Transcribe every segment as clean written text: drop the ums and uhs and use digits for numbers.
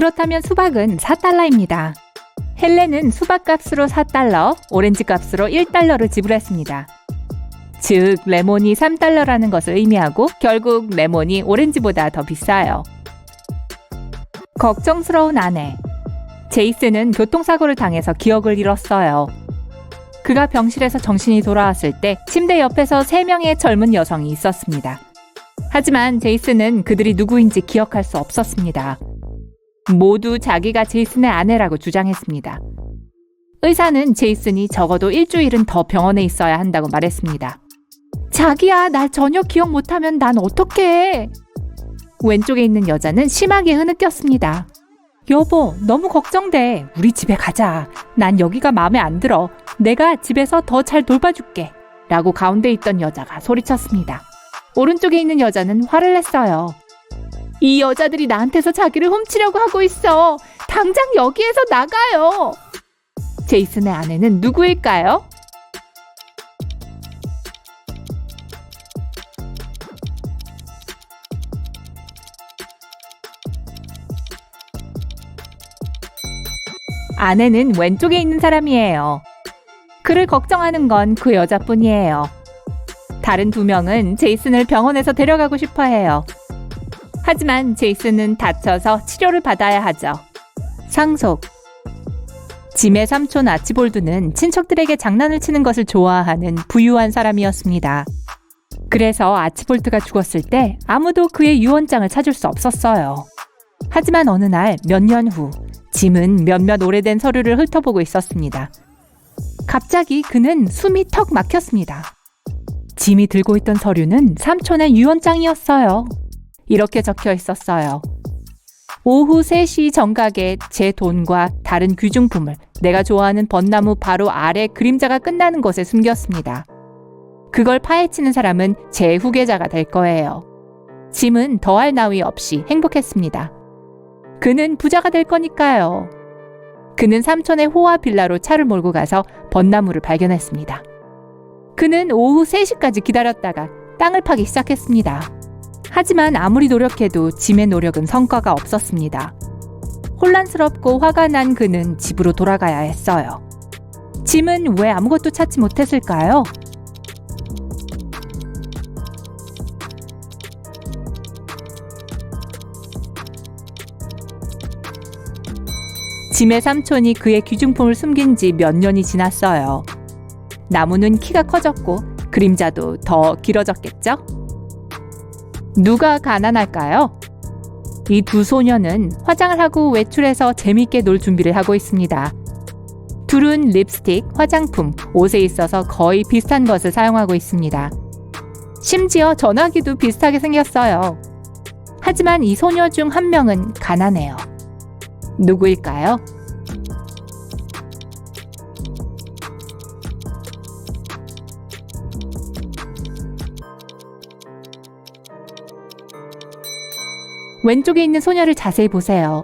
그렇다면 수박은 4달러입니다. 헬렌은 수박 값으로 4달러, 오렌지 값으로 1달러를 지불했습니다. 즉, 레몬이 3달러라는 것을 의미하고 결국 레몬이 오렌지보다 더 비싸요. 걱정스러운 아내. 제이슨은 교통사고를 당해서 기억을 잃었어요. 그가 병실에서 정신이 돌아왔을 때 침대 옆에서 3명의 젊은 여성이 있었습니다. 하지만 제이슨은 그들이 누구인지 기억할 수 없었습니다. 모두 자기가 제이슨의 아내라고 주장했습니다. 의사는 제이슨이 적어도 일주일은 더 병원에 있어야 한다고 말했습니다. 자기야, 날 전혀 기억 못하면 난 어떡해? 왼쪽에 있는 여자는 심하게 흐느꼈습니다. 여보, 너무 걱정돼. 우리 집에 가자. 난 여기가 마음에 안 들어. 내가 집에서 더 잘 돌봐줄게. 라고 가운데 있던 여자가 소리쳤습니다. 오른쪽에 있는 여자는 화를 냈어요. 이 여자들이 나한테서 자기를 훔치려고 하고 있어. 당장 여기에서 나가요. 제이슨의 아내는 누구일까요? 아내는 왼쪽에 있는 사람이에요. 그를 걱정하는 건 그 여자뿐이에요. 다른 2명은 제이슨을 병원에서 데려가고 싶어 해요. 하지만 제이슨은 다쳐서 치료를 받아야 하죠. 상속. 짐의 삼촌 아치볼드는 친척들에게 장난을 치는 것을 좋아하는 부유한 사람이었습니다. 그래서 아치볼드가 죽었을 때 아무도 그의 유언장을 찾을 수 없었어요. 하지만 어느 날 몇 년 후, 짐은 몇몇 오래된 서류를 훑어보고 있었습니다. 갑자기 그는 숨이 턱 막혔습니다. 짐이 들고 있던 서류는 삼촌의 유언장이었어요. 이렇게 적혀 있었어요. 오후 3시 정각에 제 돈과 다른 귀중품을 내가 좋아하는 벚나무 바로 아래 그림자가 끝나는 곳에 숨겼습니다. 그걸 파헤치는 사람은 제 후계자가 될 거예요. 짐은 더할 나위 없이 행복했습니다. 그는 부자가 될 거니까요. 그는 삼촌의 호화 빌라로 차를 몰고 가서 벚나무를 발견했습니다. 그는 오후 3시까지 기다렸다가 땅을 파기 시작했습니다. 하지만 아무리 노력해도 짐의 노력은 성과가 없었습니다. 혼란스럽고 화가 난 그는 집으로 돌아가야 했어요. 짐은 왜 아무것도 찾지 못했을까요? 짐의 삼촌이 그의 귀중품을 숨긴 지 몇 년이 지났어요. 나무는 키가 커졌고 그림자도 더 길어졌겠죠? 누가 가난할까요? 이 2 소녀는 화장을 하고 외출해서 재밌게 놀 준비를 하고 있습니다. 둘은 립스틱, 화장품, 옷에 있어서 거의 비슷한 것을 사용하고 있습니다. 심지어 전화기도 비슷하게 생겼어요. 하지만 이 소녀 중 1명은 가난해요. 누구일까요? 왼쪽에 있는 소녀를 자세히 보세요.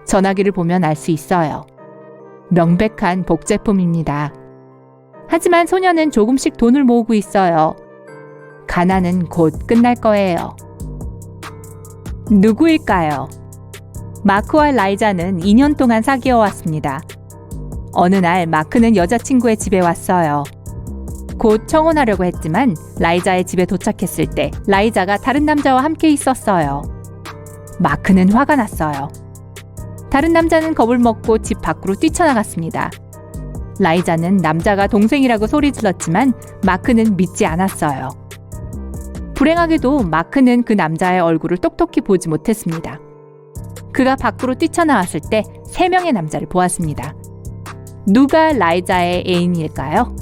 전화기를 보면 알 수 있어요. 명백한 복제품입니다. 하지만 소녀는 조금씩 돈을 모으고 있어요. 가난은 곧 끝날 거예요. 누구일까요? 마크와 라이자는 2년 동안 사귀어 왔습니다. 어느 날 마크는 여자친구의 집에 왔어요. 곧 청혼하려고 했지만 라이자의 집에 도착했을 때 라이자가 다른 남자와 함께 있었어요. 마크는 화가 났어요. 다른 남자는 겁을 먹고 집 밖으로 뛰쳐나갔습니다. 라이자는 남자가 동생이라고 소리 질렀지만 마크는 믿지 않았어요. 불행하게도 마크는 그 남자의 얼굴을 똑똑히 보지 못했습니다. 그가 밖으로 뛰쳐나왔을 때 3명의 남자를 보았습니다. 누가 라이자의 애인일까요?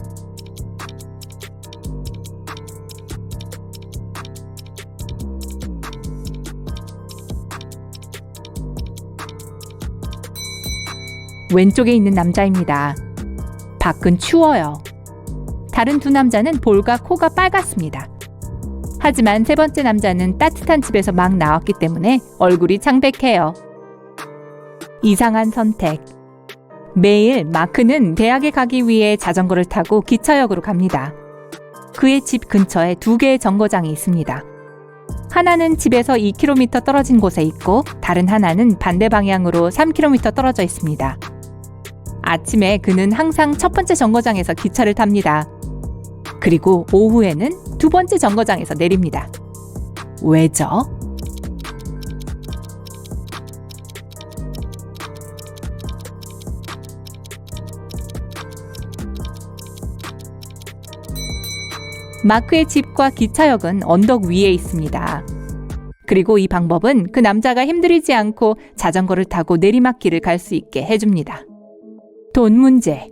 왼쪽에 있는 남자입니다. 밖은 추워요. 다른 2 남자는 볼과 코가 빨갛습니다. 하지만 3번째 남자는 따뜻한 집에서 막 나왔기 때문에 얼굴이 창백해요. 이상한 선택. 매일 마크는 대학에 가기 위해 자전거를 타고 기차역으로 갑니다. 그의 집 근처에 2개의 정거장이 있습니다. 하나는 집에서 2km 떨어진 곳에 있고 다른 하나는 반대 방향으로 3km 떨어져 있습니다. 아침에 그는 항상 첫 번째 정거장에서 기차를 탑니다. 그리고 오후에는 두 번째 정거장에서 내립니다. 왜죠? 마크의 집과 기차역은 언덕 위에 있습니다. 그리고 이 방법은 그 남자가 힘들이지 않고 자전거를 타고 내리막길을 갈 수 있게 해줍니다. 돈 문제.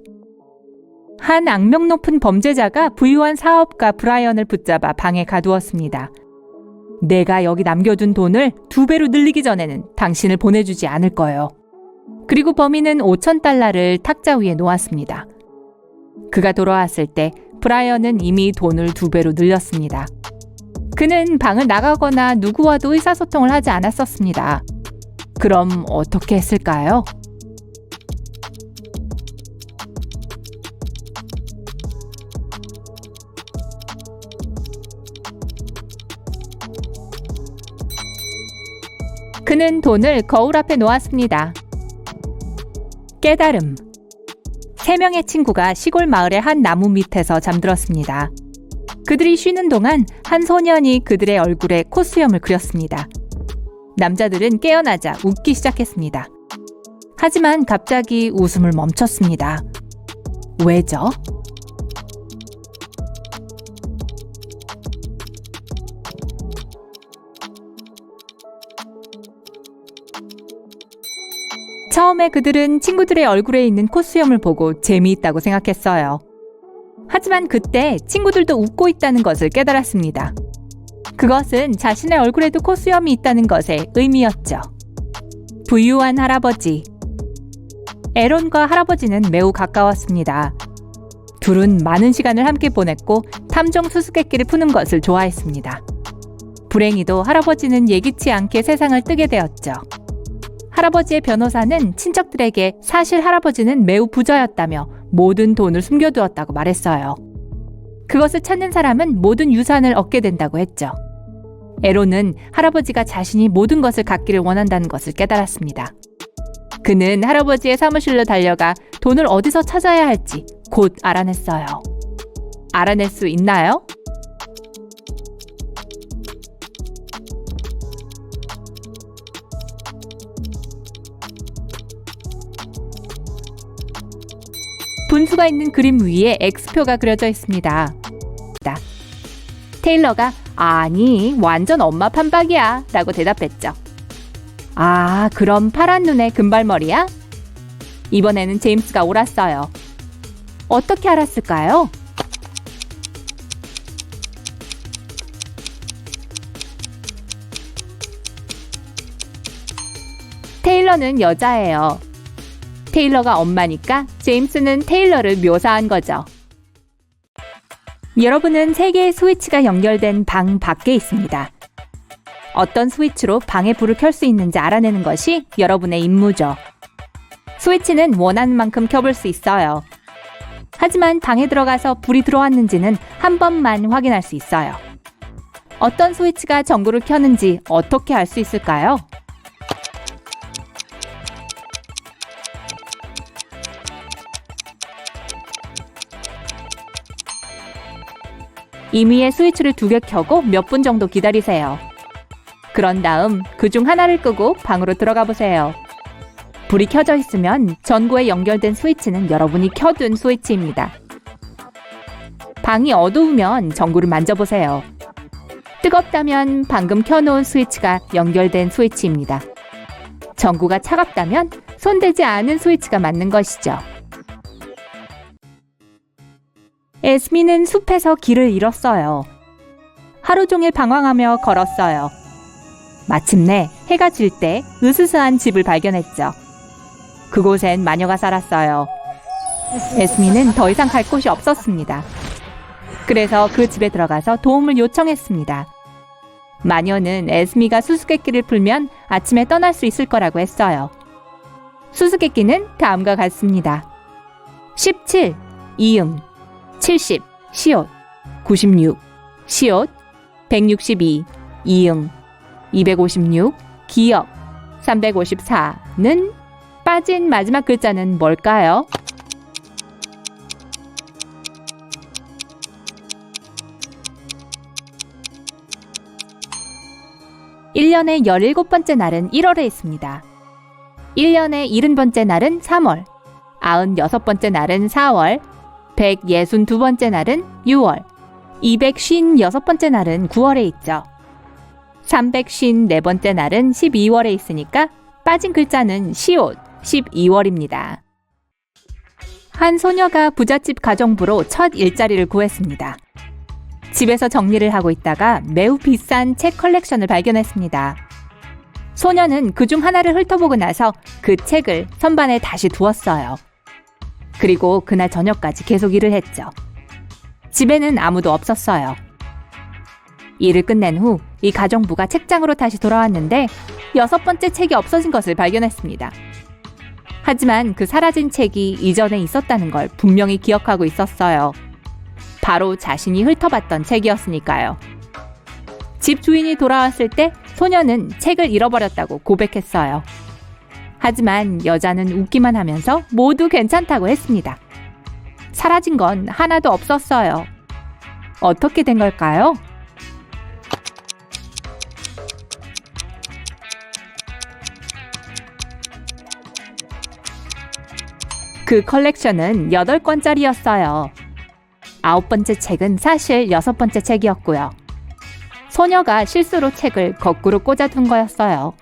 한 악명 높은 범죄자가 부유한 사업가 브라이언을 붙잡아 방에 가두었습니다. 내가 여기 남겨둔 돈을 2배로 늘리기 전에는 당신을 보내주지 않을 거예요. 그리고 범인은 $5,000를 탁자 위에 놓았습니다. 그가 돌아왔을 때 브라이언은 이미 돈을 2배로 늘렸습니다. 그는 방을 나가거나 누구와도 의사소통을 하지 않았었습니다. 그럼 어떻게 했을까요? 그는 돈을 거울 앞에 놓았습니다. 깨달음. 3명의 친구가 시골 마을의 한 나무 밑에서 잠들었습니다. 그들이 쉬는 동안 한 소년이 그들의 얼굴에 콧수염을 그렸습니다. 남자들은 깨어나자 웃기 시작했습니다. 하지만 갑자기 웃음을 멈췄습니다. 왜죠? 처음에 그들은 친구들의 얼굴에 있는 콧수염을 보고 재미있다고 생각했어요. 하지만 그때 친구들도 웃고 있다는 것을 깨달았습니다. 그것은 자신의 얼굴에도 콧수염이 있다는 것의 의미였죠. 부유한 할아버지. 에론과 할아버지는 매우 가까웠습니다. 둘은 많은 시간을 함께 보냈고 탐정 수수께끼를 푸는 것을 좋아했습니다. 불행히도 할아버지는 예기치 않게 세상을 뜨게 되었죠. 할아버지의 변호사는 친척들에게 사실 할아버지는 매우 부자였다며 모든 돈을 숨겨두었다고 말했어요. 그것을 찾는 사람은 모든 유산을 얻게 된다고 했죠. 에론은 할아버지가 자신이 모든 것을 갖기를 원한다는 것을 깨달았습니다. 그는 할아버지의 사무실로 달려가 돈을 어디서 찾아야 할지 곧 알아냈어요. 알아낼 수 있나요? 분수가 있는 그림 위에 X표가 그려져 있습니다. 테일러가 아니 완전 엄마 판박이야 라고 대답했죠. 아 그럼 파란 눈의 금발머리야? 이번에는 제임스가 옳았어요. 어떻게 알았을까요? 테일러는 여자예요. 테일러가 엄마니까 제임스는 테일러를 묘사한 거죠. 여러분은 3개의 스위치가 연결된 방 밖에 있습니다. 어떤 스위치로 방의 불을 켤 수 있는지 알아내는 것이 여러분의 임무죠. 스위치는 원하는 만큼 켜볼 수 있어요. 하지만 방에 들어가서 불이 들어왔는지는 한 번만 확인할 수 있어요. 어떤 스위치가 전구를 켜는지 어떻게 알 수 있을까요? 임의의 스위치를 2개 켜고 몇 분 정도 기다리세요. 그런 다음 그중 하나를 끄고 방으로 들어가 보세요. 불이 켜져 있으면 전구에 연결된 스위치는 여러분이 켜둔 스위치입니다. 방이 어두우면 전구를 만져보세요. 뜨겁다면 방금 켜놓은 스위치가 연결된 스위치입니다. 전구가 차갑다면 손대지 않은 스위치가 맞는 것이죠. 에스미는 숲에서 길을 잃었어요. 하루 종일 방황하며 걸었어요. 마침내 해가 질 때 으스스한 집을 발견했죠. 그곳엔 마녀가 살았어요. 에스미는 더 이상 갈 곳이 없었습니다. 그래서 그 집에 들어가서 도움을 요청했습니다. 마녀는 에스미가 수수께끼를 풀면 아침에 떠날 수 있을 거라고 했어요. 수수께끼는 다음과 같습니다. 17. 이응 70. 시옷 96. 시옷 162. 이응, 256, 기역, 354는 빠진 마지막 글자는 뭘까요? (1년의 17번째) 날은 1월에 있습니다. 1년의 70번째 날은 3월, 96번째 날은 4월, 162번째 날은 6월, 256번째 날은 9월에 있죠. 354번째 날은 12월에 있으니까 빠진 글자는 시옷, 12월입니다. 한 소녀가 부잣집 가정부로 첫 일자리를 구했습니다. 집에서 정리를 하고 있다가 매우 비싼 책 컬렉션을 발견했습니다. 소녀는 그중 하나를 훑어보고 나서 그 책을 선반에 다시 두었어요. 그리고 그날 저녁까지 계속 일을 했죠. 집에는 아무도 없었어요. 일을 끝낸 후 이 가정부가 책장으로 다시 돌아왔는데 6번째 책이 없어진 것을 발견했습니다. 하지만 그 사라진 책이 이전에 있었다는 걸 분명히 기억하고 있었어요. 바로 자신이 훑어봤던 책이었으니까요. 집 주인이 돌아왔을 때 소녀는 책을 잃어버렸다고 고백했어요. 하지만 여자는 웃기만 하면서 모두 괜찮다고 했습니다. 사라진 건 하나도 없었어요. 어떻게 된 걸까요? 그 컬렉션은 8권짜리였어요. 9번째 책은 사실 6번째 책이었고요. 소녀가 실수로 책을 거꾸로 꽂아둔 거였어요.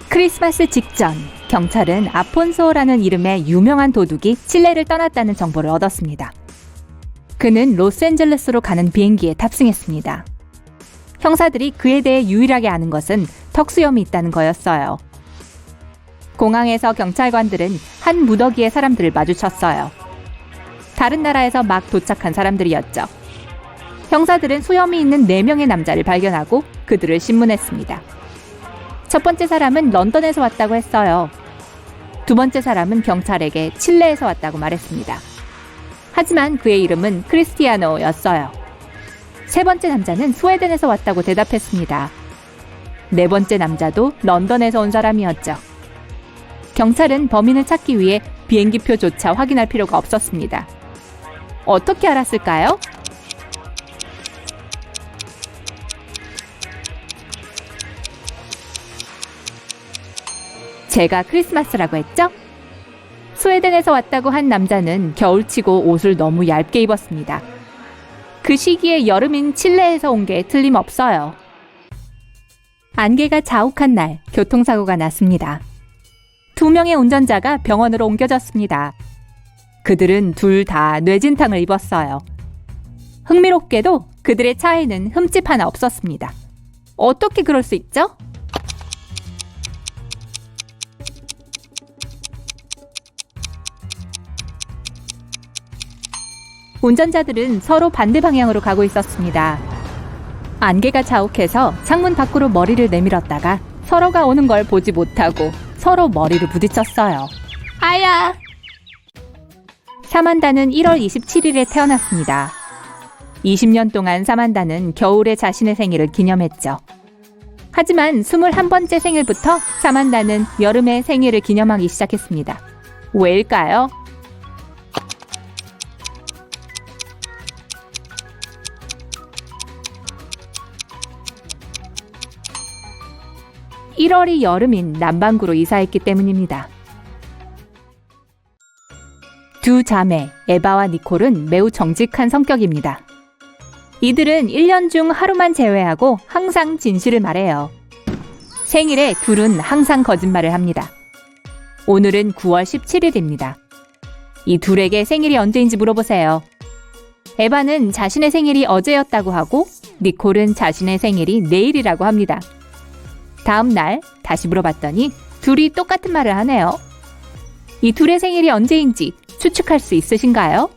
크리스마스 직전, 경찰은 아폰소라는 이름의 유명한 도둑이 칠레를 떠났다는 정보를 얻었습니다. 그는 로스앤젤레스로 가는 비행기에 탑승했습니다. 형사들이 그에 대해 유일하게 아는 것은 턱수염이 있다는 거였어요. 공항에서 경찰관들은 한 무더기의 사람들을 마주쳤어요. 다른 나라에서 막 도착한 사람들이었죠. 형사들은 수염이 있는 4명의 남자를 발견하고 그들을 신문했습니다. 첫 번째 사람은 런던에서 왔다고 했어요. 두 번째 사람은 경찰에게 칠레에서 왔다고 말했습니다. 하지만 그의 이름은 크리스티아노였어요. 세 번째 남자는 스웨덴에서 왔다고 대답했습니다. 네 번째 남자도 런던에서 온 사람이었죠. 경찰은 범인을 찾기 위해 비행기표조차 확인할 필요가 없었습니다. 어떻게 알았을까요? 제가 크리스마스라고 했죠? 스웨덴에서 왔다고 한 남자는 겨울치고 옷을 너무 얇게 입었습니다. 그 시기에 여름인 칠레에서 온 게 틀림없어요. 안개가 자욱한 날, 교통사고가 났습니다. 2명의 운전자가 병원으로 옮겨졌습니다. 그들은 둘 다 뇌진탕을 입었어요. 흥미롭게도 그들의 차에는 흠집 하나 없었습니다. 어떻게 그럴 수 있죠? 운전자들은 서로 반대 방향으로 가고 있었습니다. 안개가 자욱해서 창문 밖으로 머리를 내밀었다가 서로가 오는 걸 보지 못하고 서로 머리를 부딪혔어요. 아야! 사만다는 1월 27일에 태어났습니다. 20년 동안 사만다는 겨울에 자신의 생일을 기념했죠. 하지만 21번째 생일부터 사만다는 여름에 생일을 기념하기 시작했습니다. 왜일까요? (1월이) 여름인 남반구로 이사했기 때문입니다. 두 자매 에바와 니콜은 매우 정직한 성격입니다. 이들은 1년 중 하루만 제외하고 항상 진실을 말해요. 생일에 둘은 항상 거짓말을 합니다. 오늘은 9월 17일입니다. 이 둘에게 생일이 언제인지 물어보세요. 에바는 자신의 생일이 어제였다고 하고 니콜은 자신의 생일이 내일이라고 합니다. 다음 날 다시 물어봤더니 둘이 똑같은 말을 하네요. 이 둘의 생일이 언제인지 추측할 수 있으신가요?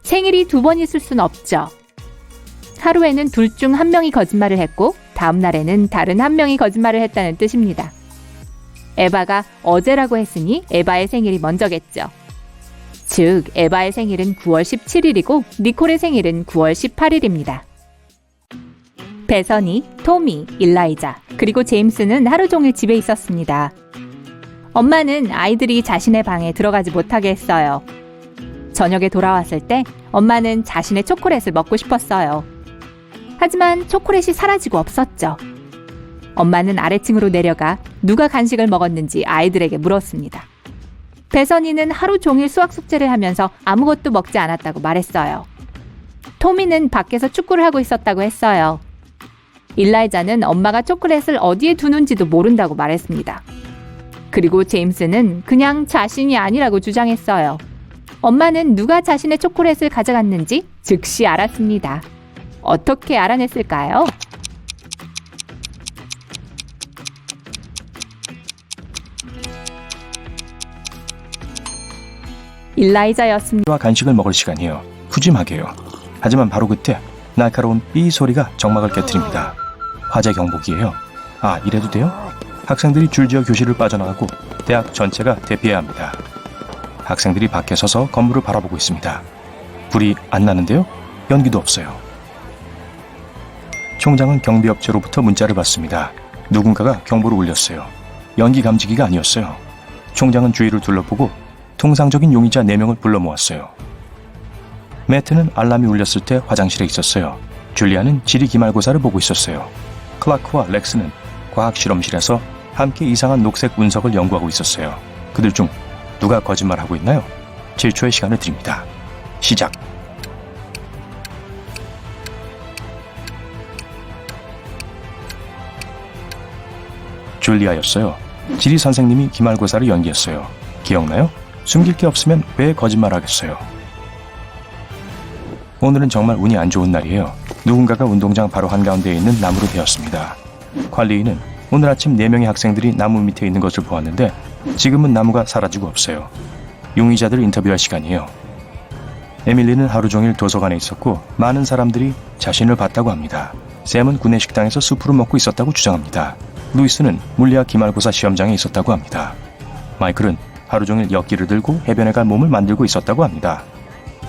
생일이 2번 있을 순 없죠. 하루에는 둘 중 한 명이 거짓말을 했고 다음 날에는 다른 한 명이 거짓말을 했다는 뜻입니다. 에바가 어제라고 했으니 에바의 생일이 먼저겠죠. 즉, 에바의 생일은 9월 17일이고 니콜의 생일은 9월 18일입니다. 베서니, 토미, 일라이자, 그리고 제임스는 하루 종일 집에 있었습니다. 엄마는 아이들이 자신의 방에 들어가지 못하게 했어요. 저녁에 돌아왔을 때 엄마는 자신의 초콜릿을 먹고 싶었어요. 하지만 초콜릿이 사라지고 없었죠. 엄마는 아래층으로 내려가 누가 간식을 먹었는지 아이들에게 물었습니다. 배선이는 하루 종일 수학 숙제를 하면서 아무것도 먹지 않았다고 말했어요. 토미는 밖에서 축구를 하고 있었다고 했어요. 일라이자는 엄마가 초콜릿을 어디에 두는지도 모른다고 말했습니다. 그리고 제임스는 그냥 자신이 아니라고 주장했어요. 엄마는 누가 자신의 초콜릿을 가져갔는지 즉시 알았습니다. 어떻게 알아냈을까요? 일라이자였습니다. 간식을 먹을 시간이에요. 푸짐하게요. 하지만 바로 그때 날카로운 삐 소리가 정막을 깨트립니다. 화재 경보기예요. 아, 이래도 돼요? 학생들이 줄지어 교실을 빠져나가고 대학 전체가 대피해야 합니다. 학생들이 밖에 서서 건물을 바라보고 있습니다. 불이 안 나는데요? 연기도 없어요. 총장은 경비업체로부터 문자를 받습니다. 누군가가 경보를 울렸어요. 연기 감지기가 아니었어요. 총장은 주위를 둘러보고 통상적인 용의자 4명을 불러 모았어요. 매트는 알람이 울렸을 때 화장실에 있었어요. 줄리아는 지리 기말고사를 보고 있었어요. 클라크와 렉스는 과학 실험실에서 함께 이상한 녹색 운석을 연구하고 있었어요. 그들 중 누가 거짓말하고 있나요? 7초의 시간을 드립니다. 시작. 줄리아였어요. 지리 선생님이 기말고사를 연기했어요. 기억나요? 숨길 게 없으면 왜 거짓말하겠어요? 오늘은 정말 운이 안 좋은 날이에요. 누군가가 운동장 바로 한가운데에 있는 나무를 베었습니다. 관리인은 오늘 아침 4명의 학생들이 나무 밑에 있는 것을 보았는데 지금은 나무가 사라지고 없어요. 용의자들을 인터뷰할 시간이에요. 에밀리는 하루 종일 도서관에 있었고 많은 사람들이 자신을 봤다고 합니다. 샘은 구내식당에서 수프를 먹고 있었다고 주장합니다. 루이스는 물리학 기말고사 시험장에 있었다고 합니다. 마이클은 하루 종일 역기를 들고 해변에 갈 몸을 만들고 있었다고 합니다.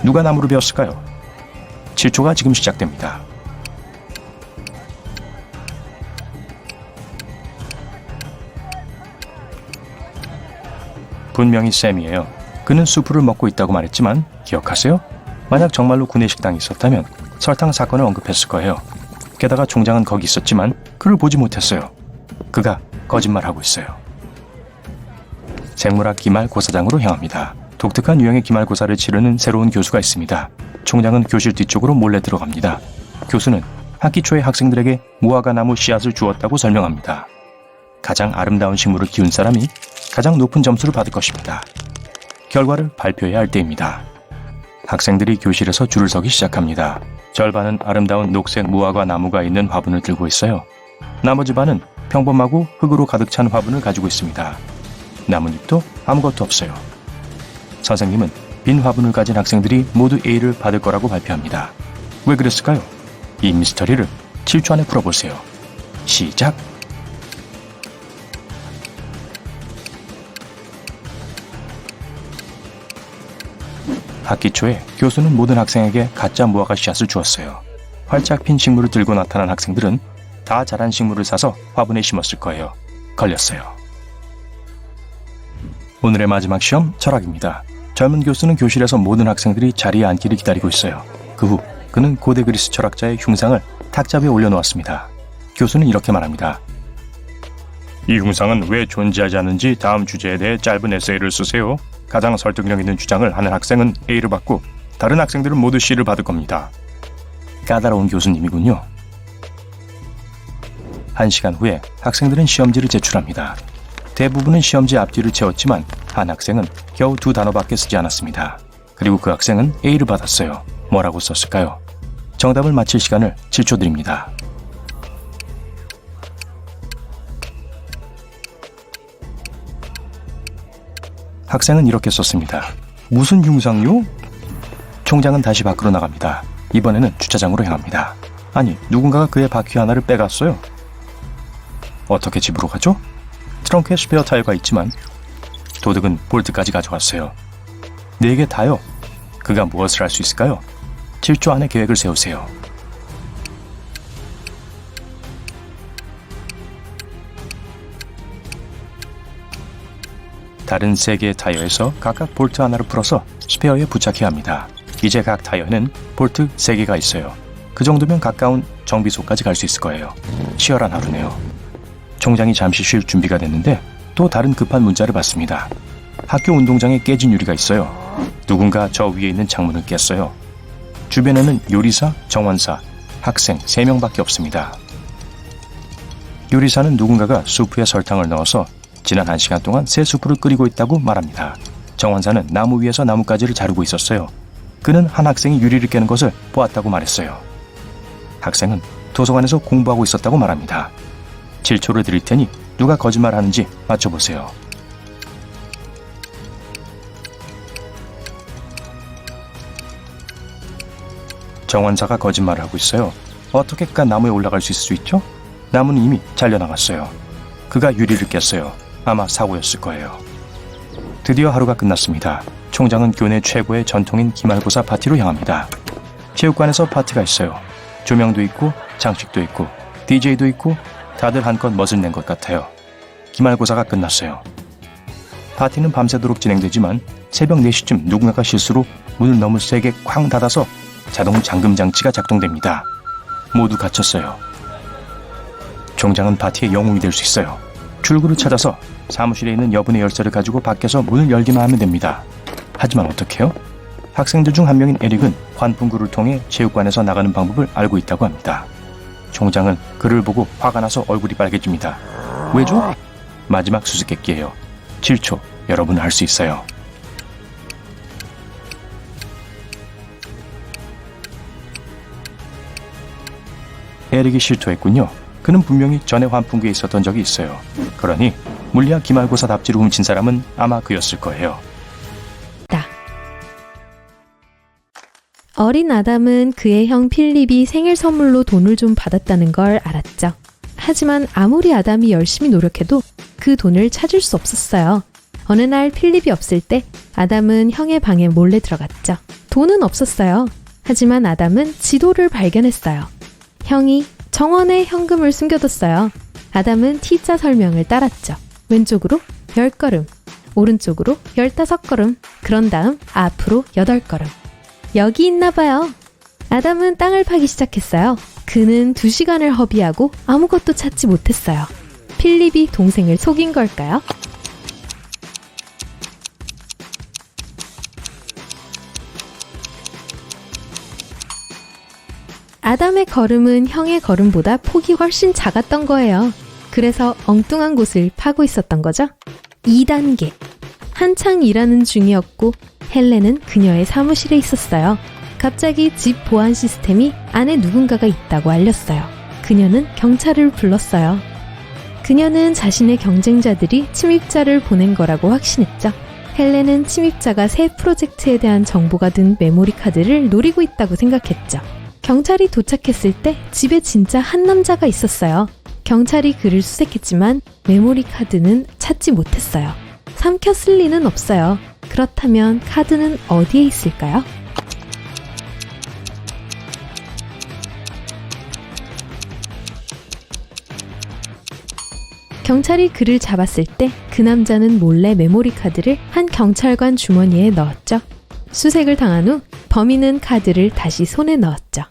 누가 나무를 베었을까요? 7초가 지금 시작됩니다. 분명히 샘이에요. 그는 수프를 먹고 있다고 말했지만 기억하세요? 만약 정말로 구내식당이 있었다면 설탕 사건을 언급했을 거예요. 게다가 총장은 거기 있었지만 그를 보지 못했어요. 그가 거짓말하고 있어요. 생물학 기말고사장으로 향합니다. 독특한 유형의 기말고사를 치르는 새로운 교수가 있습니다. 총장은 교실 뒤쪽으로 몰래 들어갑니다. 교수는 학기 초에 학생들에게 무화과 나무 씨앗을 주었다고 설명합니다. 가장 아름다운 식물을 키운 사람이 가장 높은 점수를 받을 것입니다. 결과를 발표해야 할 때입니다. 학생들이 교실에서 줄을 서기 시작합니다. 절반은 아름다운 녹색 무화과 나무가 있는 화분을 들고 있어요. 나머지 반은 평범하고 흙으로 가득 찬 화분을 가지고 있습니다. 나뭇잎도 아무것도 없어요. 선생님은 빈 화분을 가진 학생들이 모두 A를 받을 거라고 발표합니다. 왜 그랬을까요? 이 미스터리를 7초 안에 풀어보세요. 시작! 학기 초에 교수는 모든 학생에게 가짜 무화과 씨앗을 주었어요. 활짝 핀 식물을 들고 나타난 학생들은 다 자란 식물을 사서 화분에 심었을 거예요. 걸렸어요. 오늘의 마지막 시험, 철학입니다. 젊은 교수는 교실에서 모든 학생들이 자리에 앉기를 기다리고 있어요. 그 후 그는 고대 그리스 철학자의 흉상을 탁자 위에 올려놓았습니다. 교수는 이렇게 말합니다. 이 흉상은 왜 존재하지 않는지 다음 주제에 대해 짧은 에세이를 쓰세요. 가장 설득력 있는 주장을 하는 학생은 A를 받고 다른 학생들은 모두 C를 받을 겁니다. 까다로운 교수님이군요. 1시간 후에 학생들은 시험지를 제출합니다. 대부분은 시험지 앞뒤를 채웠지만 한 학생은 겨우 2단어밖에 쓰지 않았습니다. 그리고 그 학생은 A를 받았어요. 뭐라고 썼을까요? 정답을 맞힐 시간을 7초 드립니다. 학생은 이렇게 썼습니다. 무슨 흉상요? 총장은 다시 밖으로 나갑니다. 이번에는 주차장으로 향합니다. 아니, 누군가가 그의 바퀴 하나를 빼갔어요. 어떻게 집으로 가죠? 트렁크에 스페어 타이어가 있지만 도둑은 볼트까지 가져갔어요. 4개 다요? 그가 무엇을 할 수 있을까요? 7초 안에 계획을 세우세요. 다른 3개의 타이어에서 각각 볼트 하나를 풀어서 스페어에 부착해야 합니다. 이제 각 타이어는 볼트 3개가 있어요. 그 정도면 가까운 정비소까지 갈 수 있을 거예요. 치열한 하루네요. 총장이 잠시 쉴 준비가 됐는데 또 다른 급한 문자를 받습니다. 학교 운동장에 깨진 유리가 있어요. 누군가 저 위에 있는 창문을 깼어요. 주변에는 요리사, 정원사, 학생 3명밖에 없습니다. 요리사는 누군가가 수프에 설탕을 넣어서 지난 1시간 동안 새 수프를 끓이고 있다고 말합니다. 정원사는 나무 위에서 나뭇가지를 자르고 있었어요. 그는 한 학생이 유리를 깨는 것을 보았다고 말했어요. 학생은 도서관에서 공부하고 있었다고 말합니다. 7초를 드릴 테니 누가 거짓말하는지 맞춰보세요. 정원사가 거짓말을 하고 있어요. 어떻게 그가 나무에 올라갈 수 있을 수 있죠? 나무는 이미 잘려나갔어요. 그가 유리를 깼어요. 아마 사고였을 거예요. 드디어 하루가 끝났습니다. 총장은 교내 최고의 전통인 기말고사 파티로 향합니다. 체육관에서 파티가 있어요. 조명도 있고 장식도 있고 DJ도 있고 다들 한껏 멋을 낸 것 같아요. 기말고사가 끝났어요. 파티는 밤새도록 진행되지만 새벽 4시쯤 누군가가 실수로 문을 너무 세게 쾅 닫아서 자동 잠금 장치가 작동됩니다. 모두 갇혔어요. 총장은 파티의 영웅이 될 수 있어요. 출구를 찾아서 사무실에 있는 여분의 열쇠를 가지고 밖에서 문을 열기만 하면 됩니다. 하지만 어떡해요? 학생들 중 한 명인 에릭은 환풍구를 통해 체육관에서 나가는 방법을 알고 있다고 합니다. 총장은 그를 보고 화가 나서 얼굴이 빨개집니다. 왜죠? 마지막 수수께끼예요. 7초, 여러분 할 수 있어요. 에릭이 실토했군요. 그는 분명히 전에 환풍구에 있었던 적이 있어요. 그러니 물리학 기말고사 답지를 훔친 사람은 아마 그였을 거예요. 어린 아담은 그의 형 필립이 생일 선물로 돈을 좀 받았다는 걸 알았죠. 하지만 아무리 아담이 열심히 노력해도 그 돈을 찾을 수 없었어요. 어느 날 필립이 없을 때 아담은 형의 방에 몰래 들어갔죠. 돈은 없었어요. 하지만 아담은 지도를 발견했어요. 형이 정원에 현금을 숨겨뒀어요. 아담은 T자 설명을 따랐죠. 왼쪽으로 10걸음, 오른쪽으로 15걸음, 그런 다음 앞으로 8걸음. 여기 있나봐요. 아담은 땅을 파기 시작했어요. 그는 2시간을 허비하고 아무것도 찾지 못했어요. 필립이 동생을 속인 걸까요? 아담의 걸음은 형의 걸음보다 폭이 훨씬 작았던 거예요. 그래서 엉뚱한 곳을 파고 있었던 거죠. 2단계. 한창 일하는 중이었고 헬렌은 그녀의 사무실에 있었어요. 갑자기 집 보안 시스템이 안에 누군가가 있다고 알렸어요. 그녀는 경찰을 불렀어요. 그녀는 자신의 경쟁자들이 침입자를 보낸 거라고 확신했죠. 헬렌은 침입자가 새 프로젝트에 대한 정보가 든 메모리 카드를 노리고 있다고 생각했죠. 경찰이 도착했을 때 집에 진짜 한 남자가 있었어요. 경찰이 그를 수색했지만 메모리 카드는 찾지 못했어요. 삼켰을 리는 없어요. 그렇다면 카드는 어디에 있을까요? 경찰이 그를 잡았을 때 그 남자는 몰래 메모리 카드를 한 경찰관 주머니에 넣었죠. 수색을 당한 후 범인은 카드를 다시 손에 넣었죠.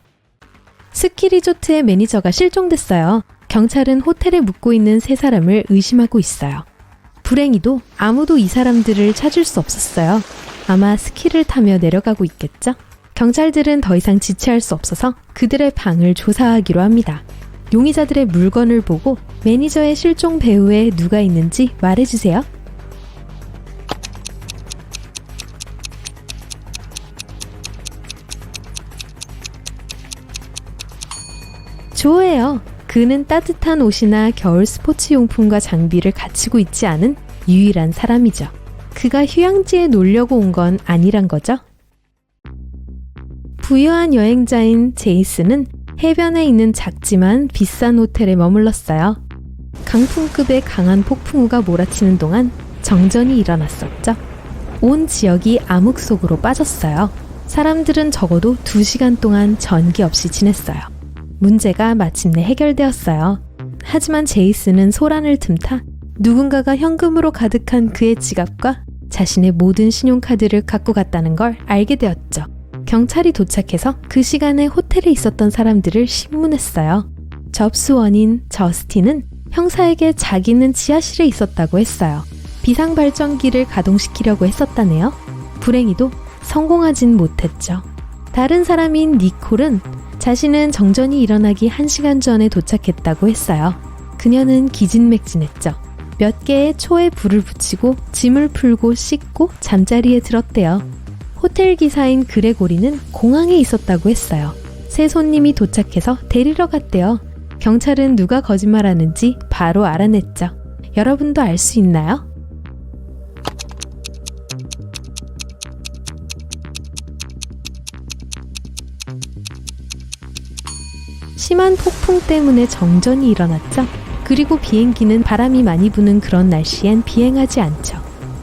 스키 리조트의 매니저가 실종됐어요. 경찰은 호텔에 묵고 있는 3사람을 의심하고 있어요. 불행히도 아무도 이 사람들을 찾을 수 없었어요. 아마 스키를 타며 내려가고 있겠죠? 경찰들은 더 이상 지체할 수 없어서 그들의 방을 조사하기로 합니다. 용의자들의 물건을 보고 매니저의 실종 배우에 누가 있는지 말해주세요. 조예요. 그는 따뜻한 옷이나 겨울 스포츠용품과 장비를 갖추고 있지 않은 유일한 사람이죠. 그가 휴양지에 놀려고 온 건 아니란 거죠. 부유한 여행자인 제이슨은 해변에 있는 작지만 비싼 호텔에 머물렀어요. 강풍급의 강한 폭풍우가 몰아치는 동안 정전이 일어났었죠. 온 지역이 암흑 속으로 빠졌어요. 사람들은 적어도 2시간 동안 전기 없이 지냈어요. 문제가 마침내 해결되었어요. 하지만 제이슨은 소란을 틈타 누군가가 현금으로 가득한 그의 지갑과 자신의 모든 신용카드를 갖고 갔다는 걸 알게 되었죠. 경찰이 도착해서 그 시간에 호텔에 있었던 사람들을 신문했어요. 접수원인 저스틴은 형사에게 자기는 지하실에 있었다고 했어요. 비상발전기를 가동시키려고 했었다네요. 불행히도 성공하진 못했죠. 다른 사람인 니콜은 자신은 정전이 일어나기 1시간 전에 도착했다고 했어요. 그녀는 기진맥진했죠. 몇 개의 초에 불을 붙이고 짐을 풀고 씻고 잠자리에 들었대요. 호텔 기사인 그레고리는 공항에 있었다고 했어요. 새 손님이 도착해서 데리러 갔대요. 경찰은 누가 거짓말하는지 바로 알아냈죠. 여러분도 알 수 있나요? 심한 폭풍 때문에 정전이 일어났죠. 그리고 비행기는 바람이 많이 부는 그런 날씨엔 비행하지 않죠.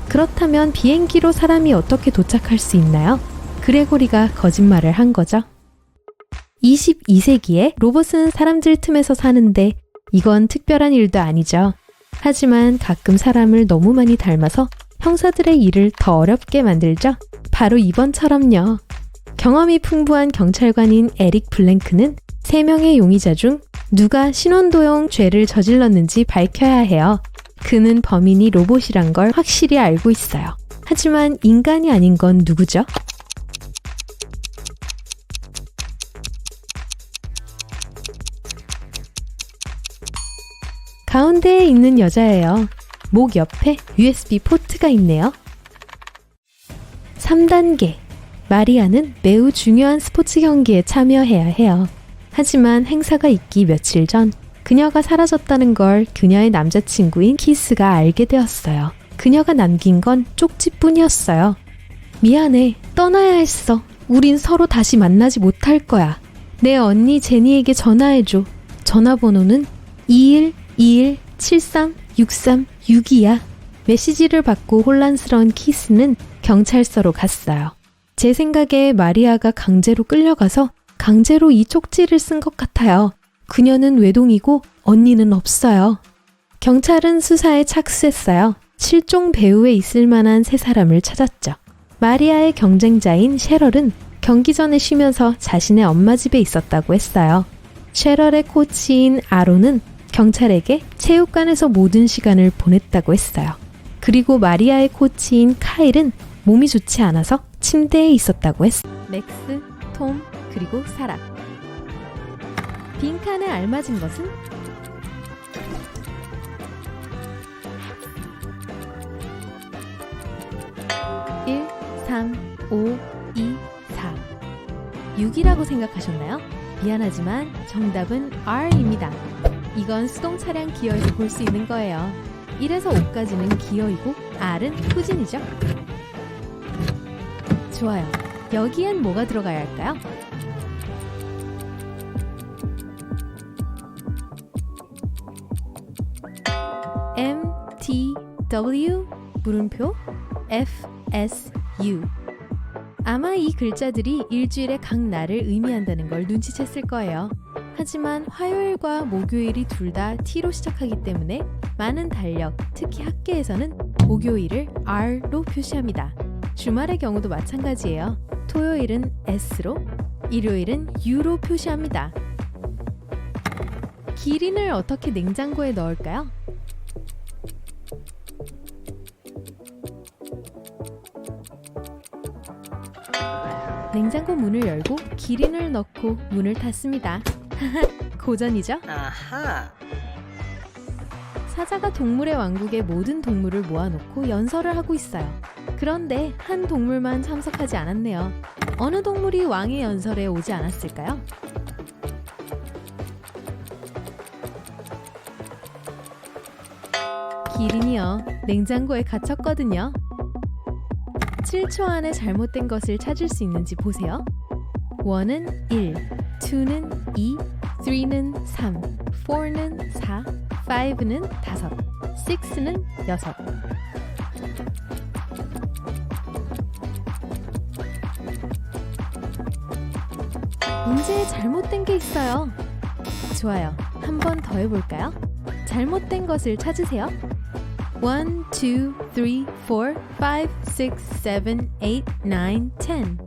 그렇다면 비행기로 사람이 어떻게 도착할 수 있나요? 그레고리가 거짓말을 한 거죠. 22세기에 로봇은 사람들 틈에서 사는데 이건 특별한 일도 아니죠. 하지만 가끔 사람을 너무 많이 닮아서 형사들의 일을 더 어렵게 만들죠. 바로 이번처럼요. 경험이 풍부한 경찰관인 에릭 블랭크는 3명의 용의자 중 누가 신원도용 죄를 저질렀는지 밝혀야 해요. 그는 범인이 로봇이란 걸 확실히 알고 있어요. 하지만 인간이 아닌 건 누구죠? 가운데에 있는 여자예요. 목 옆에 USB 포트가 있네요. 3단계. 마리아는 매우 중요한 스포츠 경기에 참여해야 해요. 하지만 행사가 있기 며칠 전 그녀가 사라졌다는 걸 그녀의 남자친구인 키스가 알게 되었어요. 그녀가 남긴 건 쪽지뿐이었어요. 미안해, 떠나야 했어. 우린 서로 다시 만나지 못할 거야. 내 언니 제니에게 전화해줘. 전화번호는 2121-736362야. 메시지를 받고 혼란스러운 키스는 경찰서로 갔어요. 제 생각에 마리아가 강제로 끌려가서 강제로 이 쪽지를 쓴 것 같아요. 그녀는 외동이고 언니는 없어요. 경찰은 수사에 착수했어요. 실종 배후에 있을 만한 3사람을 찾았죠. 마리아의 경쟁자인 셰럴은 경기 전에 쉬면서 자신의 엄마 집에 있었다고 했어요. 셰럴의 코치인 아론은 경찰에게 체육관에서 모든 시간을 보냈다고 했어요. 그리고 마리아의 코치인 카일은 몸이 좋지 않아서 침대에 있었다고 했어요. 맥스, 톰, 그리고 사라. 빈칸에 알맞은 것은? (1, 3, 5, 2, 4) 6이라고 생각하셨나요? 미안하지만 정답은 R입니다. 이건 수동 차량 기어에서 볼 수 있는 거예요. 1에서 5까지는 기어이고 R은 후진이죠. 좋아요. 여기엔 뭐가 들어가야 할까요? M, T, W, 물음표, F, S, U. 아마 이 글자들이 일주일의 각 날을 의미한다는 걸 눈치챘을 거예요. 하지만 화요일과 목요일이 둘 다 T로 시작하기 때문에 많은 달력, 특히 학계에서는 목요일을 R로 표시합니다. 주말의 경우도 마찬가지예요. 토요일은 S로, 일요일은 U로 표시합니다. 기린을 어떻게 냉장고에 넣을까요? 냉장고 문을 열고 기린을 넣고 문을 닫습니다. 고전이죠? 아하. 사자가 동물의 왕국의 모든 동물을 모아놓고 연설을 하고 있어요. 그런데 한 동물만 참석하지 않았네요. 어느 동물이 왕의 연설에 오지 않았을까요? 기린이요. 냉장고에 갇혔거든요. 7초 안에 잘못된 것을 찾을 수 있는지 보세요. 1은 1, 2는 2, 3는 3, 4는 4, 5는 5, 6는 6. 문제에 잘못된 게 있어요. 좋아요. 한 번 더 해볼까요? 잘못된 것을 찾으세요. 1, 2, 3, 4, 5, 6, 7, 8, 9, 10.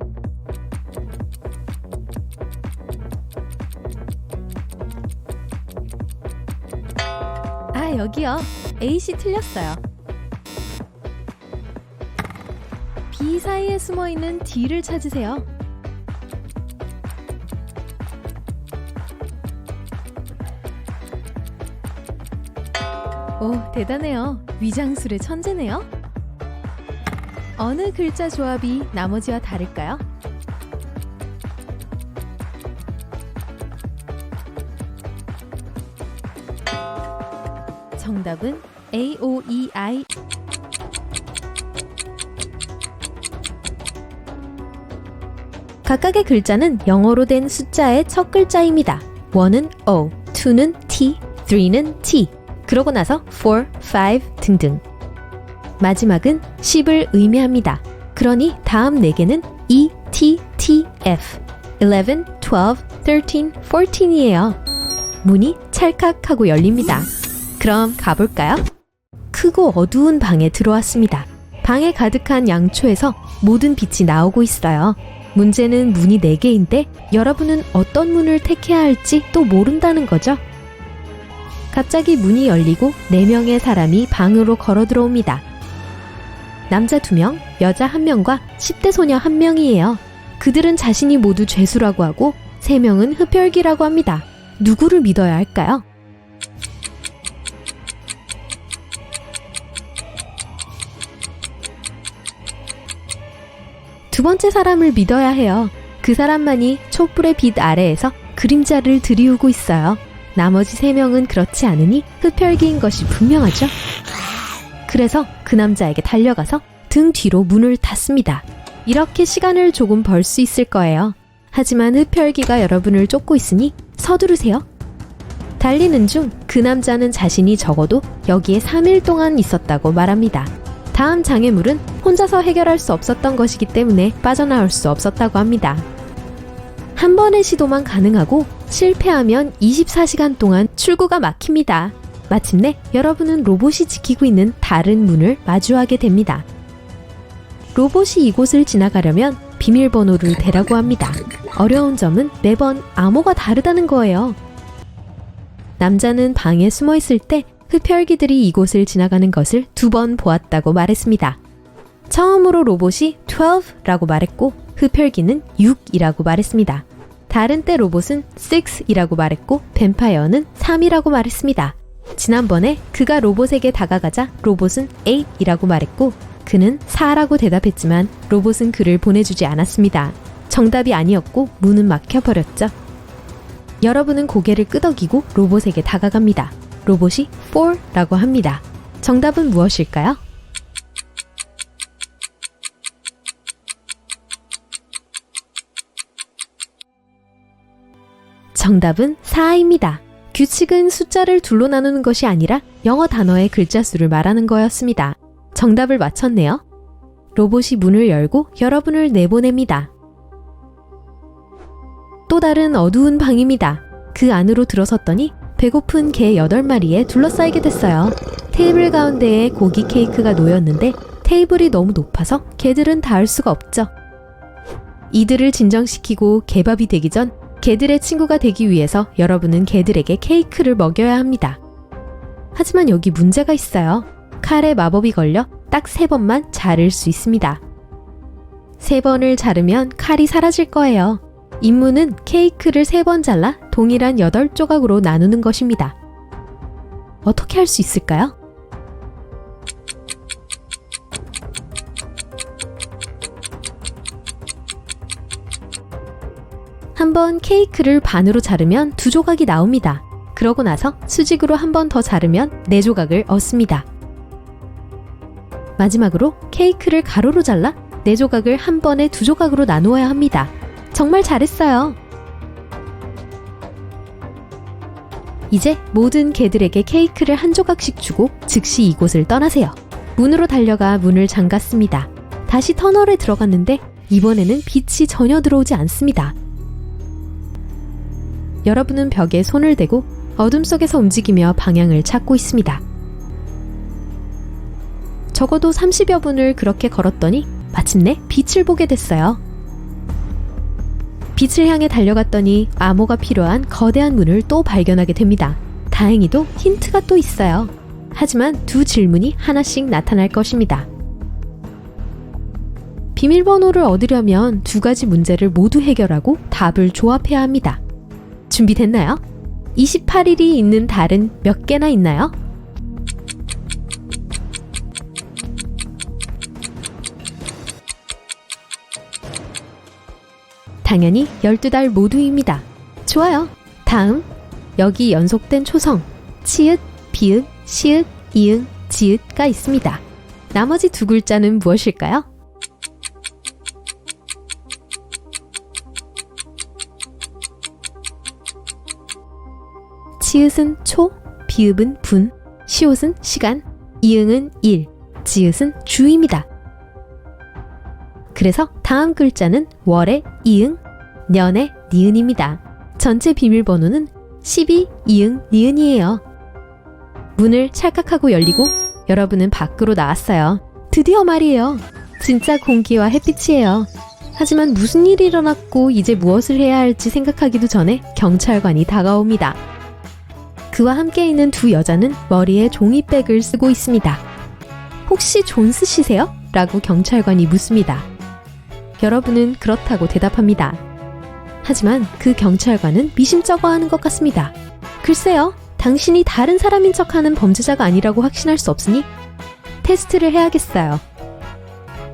아, 여기요. A씨 틀렸어요. B 사이에 숨어있는 D를 찾으세요. 오, 대단해요. 위장술의 천재네요. 어느 글자 조합이 나머지와 다를까요? 정답은 AOEI. 각각의 글자는 영어로 된 숫자의 첫 글자입니다. 1은 O, 2는 T, 3는 T. 그러고 나서 4, 5 등등. 마지막은 10을 의미합니다. 그러니 다음 4개는 E, T, T, F. 11, 12, 13, 14이에요. 문이 찰칵하고 열립니다. 그럼 가볼까요? 크고 어두운 방에 들어왔습니다. 방에 가득한 양초에서 모든 빛이 나오고 있어요. 문제는 문이 4개인데 여러분은 어떤 문을 택해야 할지 또 모른다는 거죠. 갑자기 문이 열리고 4명의 사람이 방으로 걸어 들어옵니다. 남자 2명, 여자 1명과 10대 소녀 1명이에요. 그들은 자신이 모두 죄수라고 하고 3명은 흡혈귀라고 합니다. 누구를 믿어야 할까요? 두 번째 사람을 믿어야 해요. 그 사람만이 촛불의 빛 아래에서 그림자를 들이우고 있어요. 나머지 3명은 그렇지 않으니 흡혈귀인 것이 분명하죠. 그래서 그 남자에게 달려가서 등 뒤로 문을 닫습니다. 이렇게 시간을 조금 벌 수 있을 거예요. 하지만 흡혈귀가 여러분을 쫓고 있으니 서두르세요. 달리는 중 그 남자는 자신이 적어도 여기에 3일 동안 있었다고 말합니다. 다음 장애물은 혼자서 해결할 수 없었던 것이기 때문에 빠져나올 수 없었다고 합니다. 한 번의 시도만 가능하고 실패하면 24시간 동안 출구가 막힙니다. 마침내 여러분은 로봇이 지키고 있는 다른 문을 마주하게 됩니다. 로봇이 이곳을 지나가려면 비밀번호를 대라고 합니다. 어려운 점은 매번 암호가 다르다는 거예요. 남자는 방에 숨어 있을 때 흡혈귀들이 이곳을 지나가는 것을 2번 보았다고 말했습니다. 처음으로 로봇이 12라고 말했고 흡혈귀는 6이라고 말했습니다. 다른 때 로봇은 6이라고 말했고 뱀파이어는 3이라고 말했습니다. 지난번에 그가 로봇에게 다가가자 로봇은 8이라고 말했고 그는 4라고 대답했지만 로봇은 그를 보내주지 않았습니다. 정답이 아니었고 문은 막혀버렸죠. 여러분은 고개를 끄덕이고 로봇에게 다가갑니다. 로봇이 4라고 합니다. 정답은 무엇일까요? 정답은 4입니다. 규칙은 숫자를 둘로 나누는 것이 아니라 영어 단어의 글자 수를 말하는 거였습니다. 정답을 맞췄네요. 로봇이 문을 열고 여러분을 내보냅니다. 또 다른 어두운 방입니다. 그 안으로 들어섰더니 배고픈 개 8마리에 둘러싸이게 됐어요. 테이블 가운데에 고기 케이크가 놓였는데 테이블이 너무 높아서 개들은 닿을 수가 없죠. 이들을 진정시키고 개밥이 되기 전 개들의 친구가 되기 위해서 여러분은 개들에게 케이크를 먹여야 합니다. 하지만 여기 문제가 있어요. 칼에 마법이 걸려 딱 3번만 자를 수 있습니다. 3번을 자르면 칼이 사라질 거예요. 임무는 케이크를 3번 잘라 동일한 8조각으로 나누는 것입니다. 어떻게 할 수 있을까요? 한번 케이크를 반으로 자르면 2조각이 나옵니다. 그러고 나서 수직으로 한 번 더 자르면 4조각을 얻습니다. 마지막으로 케이크를 가로로 잘라 4조각을 한 번에 2조각으로 나누어야 합니다. 정말 잘했어요. 이제 모든 개들에게 케이크를 한 조각씩 주고 즉시 이곳을 떠나세요. 문으로 달려가 문을 잠갔습니다. 다시 터널에 들어갔는데 이번에는 빛이 전혀 들어오지 않습니다. 여러분은 벽에 손을 대고 어둠 속에서 움직이며 방향을 찾고 있습니다. 적어도 30여 분을 그렇게 걸었더니 마침내 빛을 보게 됐어요. 빛을 향해 달려갔더니 암호가 필요한 거대한 문을 또 발견하게 됩니다. 다행히도 힌트가 또 있어요. 하지만 두 질문이 하나씩 나타날 것입니다. 비밀번호를 얻으려면 두 가지 문제를 모두 해결하고 답을 조합해야 합니다. 준비됐나요? 28일이 있는 달은 몇 개나 있나요? 당연히 12달 모두입니다. 좋아요. 다음, 여기 연속된 초성 치읓, 비읒, 시읒, 이응, 지읒가 있습니다. 나머지 두 글자는 무엇일까요? 치읓은 초, 비읍은 분, 시옷은 시간, 이응은 일, 지읒은 주입니다. 그래서 다음 글자는 월의 이응, 년의 니은입니다. 전체 비밀번호는 12 이응 니은이에요. 문을 찰칵하고 열리고 여러분은 밖으로 나왔어요. 드디어 말이에요. 진짜 공기와 햇빛이에요. 하지만 무슨 일이 일어났고 이제 무엇을 해야 할지 생각하기도 전에 경찰관이 다가옵니다. 그와 함께 있는 두 여자는 머리에 종이백을 쓰고 있습니다. 혹시 존스 씨세요? 라고 경찰관이 묻습니다. 여러분은 그렇다고 대답합니다. 하지만 그 경찰관은 미심쩍어하는 것 같습니다. 글쎄요, 당신이 다른 사람인 척하는 범죄자가 아니라고 확신할 수 없으니 테스트를 해야겠어요.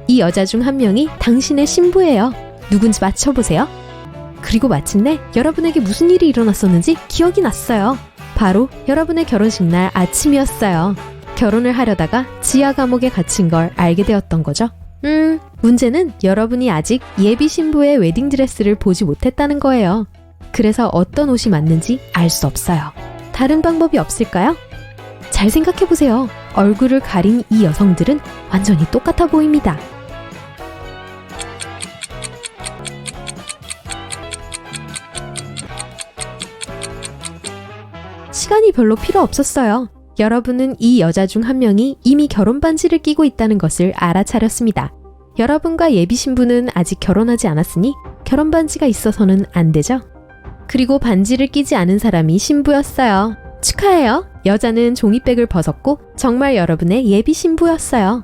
이 여자 중 한 명이 당신의 신부예요. 누군지 맞춰보세요. 그리고 마침내 여러분에게 무슨 일이 일어났었는지 기억이 났어요. 바로 여러분의 결혼식 날 아침이었어요. 결혼을 하려다가 지하 감옥에 갇힌 걸 알게 되었던 거죠. 문제는 여러분이 아직 예비 신부의 웨딩드레스를 보지 못했다는 거예요. 그래서 어떤 옷이 맞는지 알 수 없어요. 다른 방법이 없을까요? 잘 생각해보세요. 얼굴을 가린 이 여성들은 완전히 똑같아 보입니다. 시간이 별로 필요 없었어요. 여러분은 이 여자 중 한 명이 이미 결혼 반지를 끼고 있다는 것을 알아차렸습니다. 여러분과 예비 신부는 아직 결혼하지 않았으니 결혼 반지가 있어서는 안 되죠. 그리고 반지를 끼지 않은 사람이 신부였어요. 축하해요. 여자는 종이백을 벗었고 정말 여러분의 예비 신부였어요.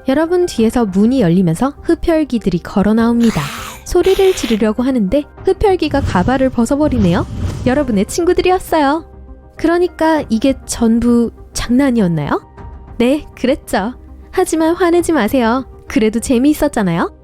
여러분 뒤에서 문이 열리면서 흡혈귀들이 걸어 나옵니다. 소리를 지르려고 하는데 흡혈귀가 가발을 벗어버리네요. 여러분의 친구들이었어요. 그러니까 이게 전부 장난이었나요? 네, 그랬죠. 하지만 화내지 마세요. 그래도 재미있었잖아요.